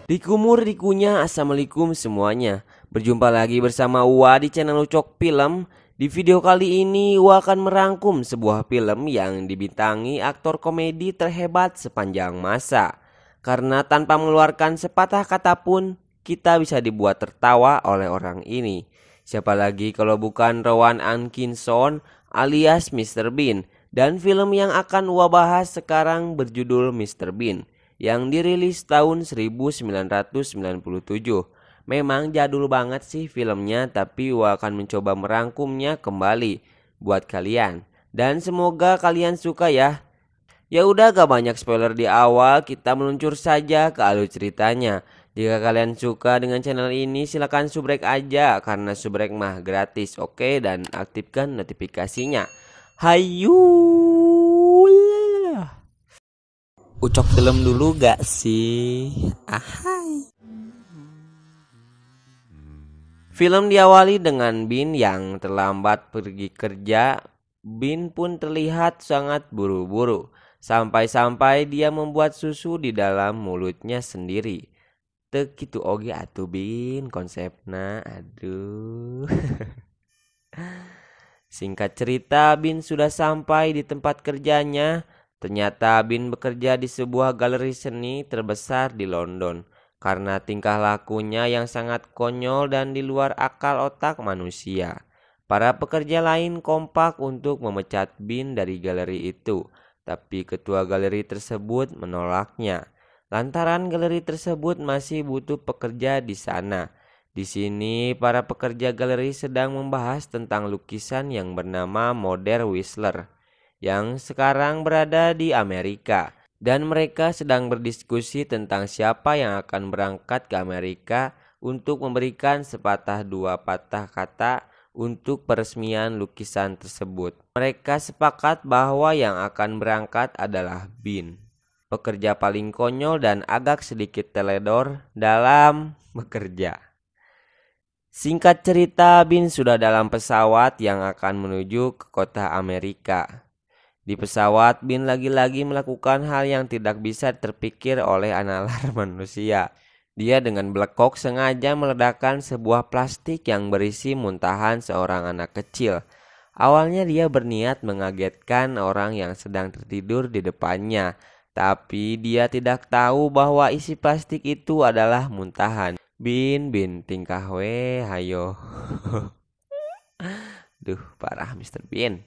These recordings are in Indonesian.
Dikumur dikunyah, assalamualaikum semuanya. Berjumpa lagi bersama Uwa di channel Ucok Film. Di video kali ini Uwa akan merangkum sebuah film yang dibintangi aktor komedi terhebat sepanjang masa. Karena tanpa mengeluarkan sepatah kata pun kita bisa dibuat tertawa oleh orang ini. Siapa lagi kalau bukan Rowan Atkinson alias Mr. Bean. Dan film yang akan Uwa bahas sekarang berjudul Mr. Bean, yang dirilis tahun 1997. Memang jadul banget sih filmnya, tapi Uwa akan mencoba merangkumnya kembali buat kalian. Dan semoga kalian suka ya. Ya udah, gak banyak spoiler di awal, kita meluncur saja ke alur ceritanya. Jika kalian suka dengan channel ini silahkan subrek aja, karena subrek mah gratis, oke? Dan aktifkan notifikasinya. Hayu. Ucok film dulu gak sih? Ahai. Film diawali dengan Bean yang terlambat pergi kerja. Bean pun terlihat sangat buru-buru. Sampai-sampai dia membuat susu di dalam mulutnya sendiri. Teu kitu oge atuh Bean konsepna. Aduh. Singkat cerita, Bean sudah sampai di tempat kerjanya. Ternyata Bean bekerja di sebuah galeri seni terbesar di London. Karena tingkah lakunya yang sangat konyol dan di luar akal otak manusia, para pekerja lain kompak untuk memecat Bean dari galeri itu. Tapi ketua galeri tersebut menolaknya. Lantaran galeri tersebut masih butuh pekerja di sana. Di sini para pekerja galeri sedang membahas tentang lukisan yang bernama Modern Whistler yang sekarang berada di Amerika, dan mereka sedang berdiskusi tentang siapa yang akan berangkat ke Amerika untuk memberikan sepatah dua patah kata untuk peresmian lukisan tersebut. Mereka sepakat bahwa yang akan berangkat adalah Bean, pekerja paling konyol dan agak sedikit teledor dalam bekerja. Singkat cerita, Bean sudah dalam pesawat yang akan menuju ke kota Amerika. Di pesawat, Bean lagi-lagi melakukan hal yang tidak bisa terpikir oleh nalar manusia. Dia dengan belekok sengaja meledakkan sebuah plastik yang berisi muntahan seorang anak kecil. Awalnya dia berniat mengagetkan orang yang sedang tertidur di depannya, tapi dia tidak tahu bahwa isi plastik itu adalah muntahan. Bean, tingkah we, hayo. Duh, parah Mr. Bean.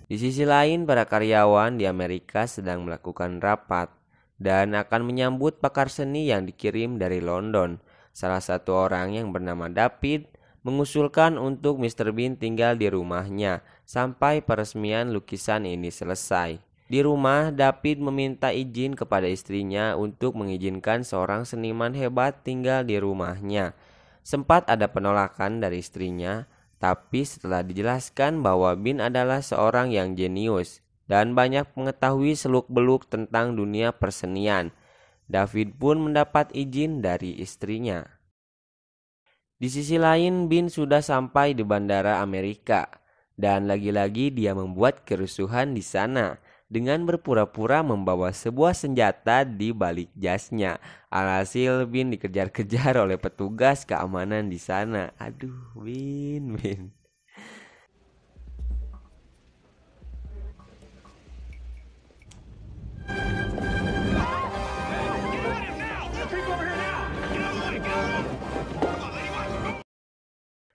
Di sisi lain, para karyawan di Amerika sedang melakukan rapat dan akan menyambut pakar seni yang dikirim dari London. Salah satu orang yang bernama David mengusulkan untuk Mr. Bean tinggal di rumahnya sampai peresmian lukisan ini selesai. Di rumah, David meminta izin kepada istrinya untuk mengizinkan seorang seniman hebat tinggal di rumahnya. Sempat ada penolakan dari istrinya, tapi setelah dijelaskan bahwa Bean adalah seorang yang jenius dan banyak mengetahui seluk-beluk tentang dunia persenian, David pun mendapat izin dari istrinya. Di sisi lain, Bean sudah sampai di bandara Amerika dan lagi-lagi dia membuat kerusuhan di sana dengan berpura-pura membawa sebuah senjata di balik jasnya. Alhasil Bean dikejar-kejar oleh petugas keamanan di sana. Aduh, Bean.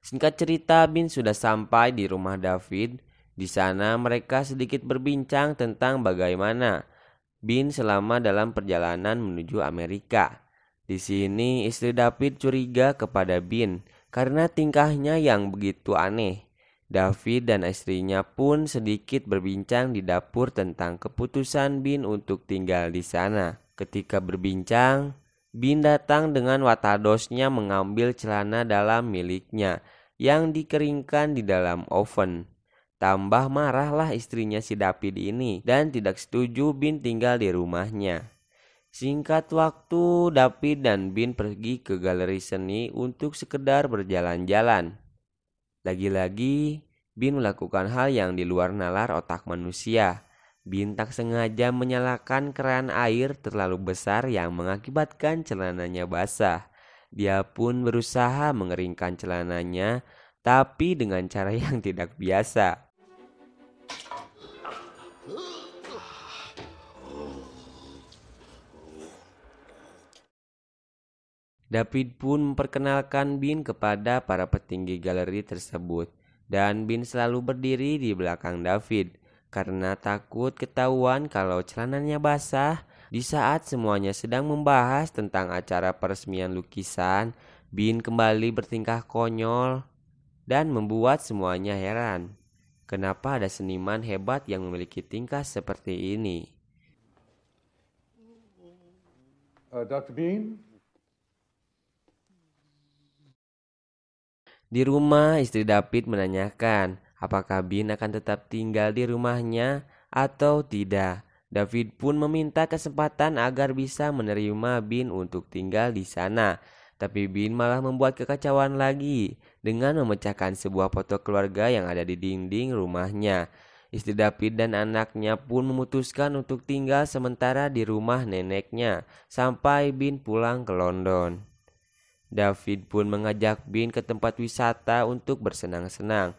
Singkat cerita, Bean sudah sampai di rumah David. Di sana mereka sedikit berbincang tentang bagaimana Bean selama dalam perjalanan menuju Amerika. Di sini istri David curiga kepada Bean karena tingkahnya yang begitu aneh. David dan istrinya pun sedikit berbincang di dapur tentang keputusan Bean untuk tinggal di sana. Ketika berbincang, Bean datang dengan watadosnya mengambil celana dalam miliknya yang dikeringkan di dalam oven. Tambah marahlah istrinya si David ini dan tidak setuju Bean tinggal di rumahnya. Singkat waktu, David dan Bean pergi ke galeri seni untuk sekedar berjalan-jalan. Lagi-lagi, Bean melakukan hal yang di luar nalar otak manusia. Bin tak sengaja menyalakan keran air terlalu besar yang mengakibatkan celananya basah. Dia pun berusaha mengeringkan celananya, tapi dengan cara yang tidak biasa. David pun memperkenalkan Bin kepada para petinggi galeri tersebut, dan Bin selalu berdiri di belakang David karena takut ketahuan kalau celananya basah. Di saat semuanya sedang membahas tentang acara peresmian lukisan, Bin kembali bertingkah konyol dan membuat semuanya heran. Kenapa ada seniman hebat yang memiliki tingkah seperti ini? Dr. Bean? Di rumah, istri David menanyakan apakah Bin akan tetap tinggal di rumahnya atau tidak. David pun meminta kesempatan agar bisa menerima Bin untuk tinggal di sana. Tapi Bin malah membuat kekacauan lagi dengan memecahkan sebuah foto keluarga yang ada di dinding rumahnya. Istri David dan anaknya pun memutuskan untuk tinggal sementara di rumah neneknya sampai Bin pulang ke London. David pun mengajak Bin ke tempat wisata untuk bersenang-senang.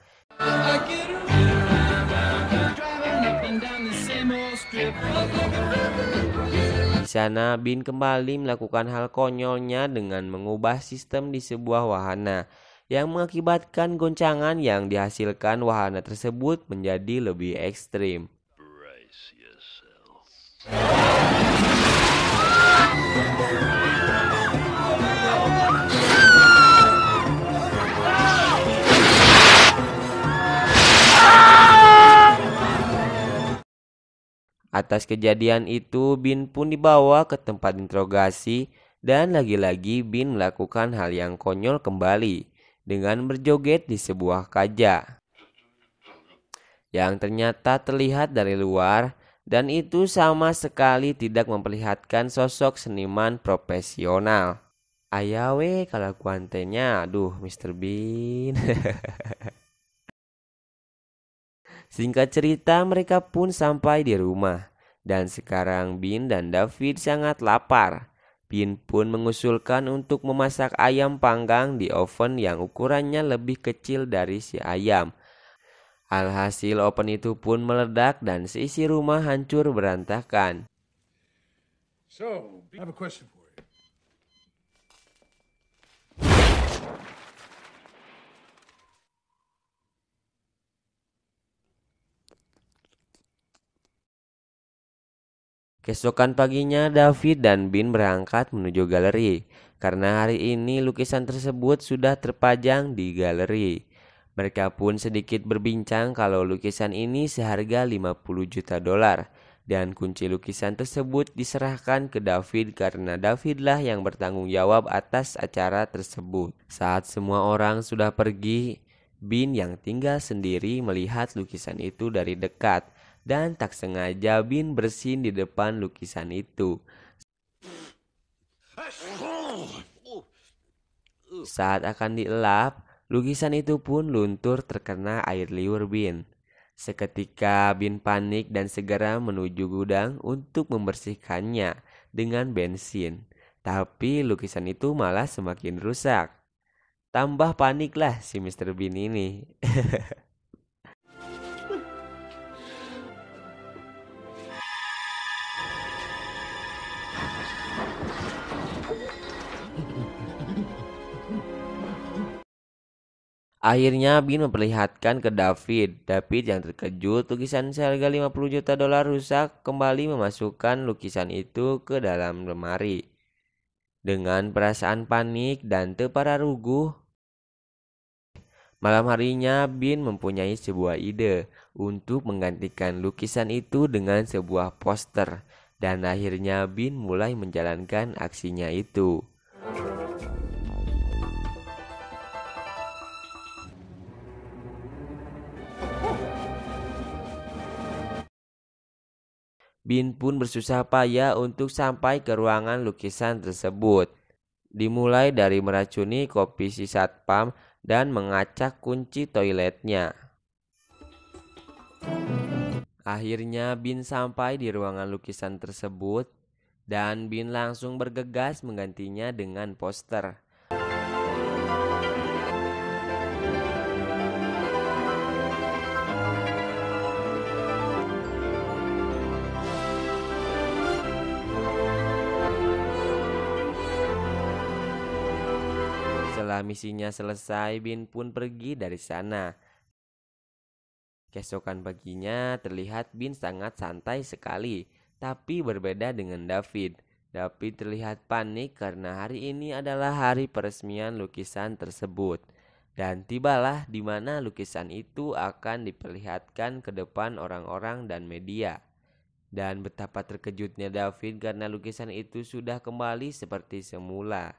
Di sana Bin kembali melakukan hal konyolnya dengan mengubah sistem di sebuah wahana yang mengakibatkan goncangan yang dihasilkan wahana tersebut menjadi lebih ekstrim. Atas kejadian itu, Bin pun dibawa ke tempat interogasi dan lagi-lagi Bin melakukan hal yang konyol kembali dengan berjoget di sebuah kaca yang ternyata terlihat dari luar, dan itu sama sekali tidak memperlihatkan sosok seniman profesional. Ayawe kalau kuantenya, aduh Mr. Bean. Singkat cerita, mereka pun sampai di rumah. Dan sekarang Bin dan David sangat lapar. Bin pun mengusulkan untuk memasak ayam panggang di oven yang ukurannya lebih kecil dari si ayam. Alhasil oven itu pun meledak dan seisi rumah hancur berantakan. So, I have a question for you. Keesokan paginya David dan Bin berangkat menuju galeri karena hari ini lukisan tersebut sudah terpajang di galeri. Mereka pun sedikit berbincang kalau lukisan ini seharga 50 juta dolar dan kunci lukisan tersebut diserahkan ke David karena Davidlah yang bertanggung jawab atas acara tersebut. Saat semua orang sudah pergi, Bin yang tinggal sendiri melihat lukisan itu dari dekat. Dan tak sengaja Bin bersin di depan lukisan itu. Saat akan dielap, lukisan itu pun luntur terkena air liur Bin. Seketika Bin panik dan segera menuju gudang untuk membersihkannya dengan bensin. Tapi lukisan itu malah semakin rusak. Tambah paniklah si Mr. Bean ini. Akhirnya Bin memperlihatkan ke David. David yang terkejut lukisan seharga 50 juta dolar rusak kembali memasukkan lukisan itu ke dalam lemari. Dengan perasaan panik dan terpararuguh, malam harinya Bin mempunyai sebuah ide untuk menggantikan lukisan itu dengan sebuah poster. Dan akhirnya Bin mulai menjalankan aksinya itu. Bin pun bersusah payah untuk sampai ke ruangan lukisan tersebut. Dimulai dari meracuni kopi si satpam dan mengacak kunci toiletnya. Akhirnya Bin sampai di ruangan lukisan tersebut dan Bin langsung bergegas menggantinya dengan poster. Setelah misinya selesai, Bin pun pergi dari sana. Keesokan paginya terlihat Bin sangat santai sekali, tapi berbeda dengan David. David terlihat panik karena hari ini adalah hari peresmian lukisan tersebut. Dan tibalah di mana lukisan itu akan diperlihatkan ke depan orang-orang dan media. Dan betapa terkejutnya David karena lukisan itu sudah kembali seperti semula.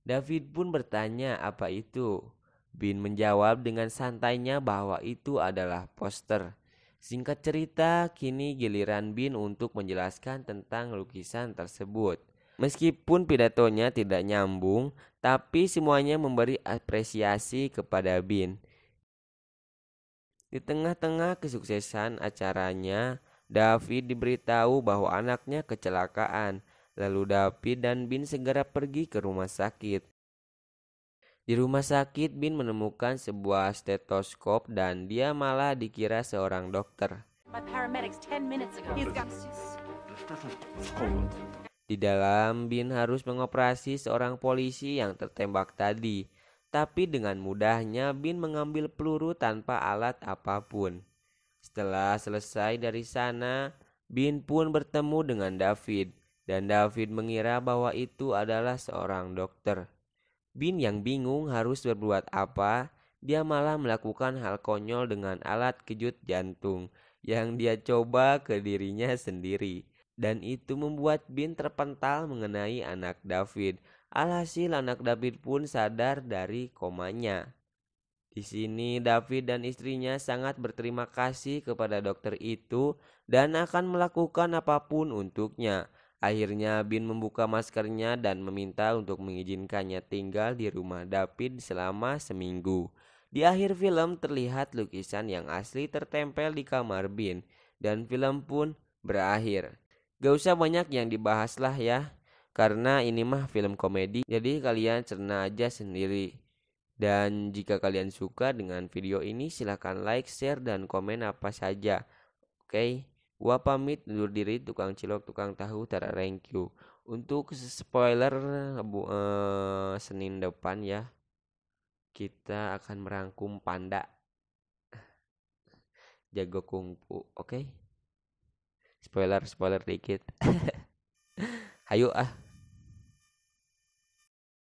David pun bertanya apa itu. Bin menjawab dengan santainya bahwa itu adalah poster. Singkat cerita, kini giliran Bin untuk menjelaskan tentang lukisan tersebut. Meskipun pidatonya tidak nyambung, tapi semuanya memberi apresiasi kepada Bin. Di tengah-tengah kesuksesan acaranya, David diberitahu bahwa anaknya kecelakaan. Lalu David dan Bin segera pergi ke rumah sakit. Di rumah sakit, Bin menemukan sebuah stetoskop dan dia malah dikira seorang dokter. Di dalam, Bin harus mengoperasi seorang polisi yang tertembak tadi. Tapi dengan mudahnya Bin mengambil peluru tanpa alat apapun. Setelah selesai dari sana, Bin pun bertemu dengan David. Dan David mengira bahwa itu adalah seorang dokter. Bin yang bingung harus berbuat apa, dia malah melakukan hal konyol dengan alat kejut jantung yang dia coba ke dirinya sendiri. Dan itu membuat Bin terpental mengenai anak David. Alhasil anak David pun sadar dari komanya. Di sini David dan istrinya sangat berterima kasih kepada dokter itu dan akan melakukan apapun untuknya. Akhirnya Bin membuka maskernya dan meminta untuk mengizinkannya tinggal di rumah David selama seminggu. Di akhir film terlihat lukisan yang asli tertempel di kamar Bin dan film pun berakhir. Gak usah banyak yang dibahas lah ya, karena ini mah film komedi, jadi kalian cerna aja sendiri. Dan jika kalian suka dengan video ini silahkan like, share, dan komen apa saja. Oke. Gua pamit undur diri, tukang cilok, tukang tahu, tara thank you. Untuk spoiler Senin depan ya, kita akan merangkum panda jago kungfu, oke? Spoiler dikit. Hayu ah.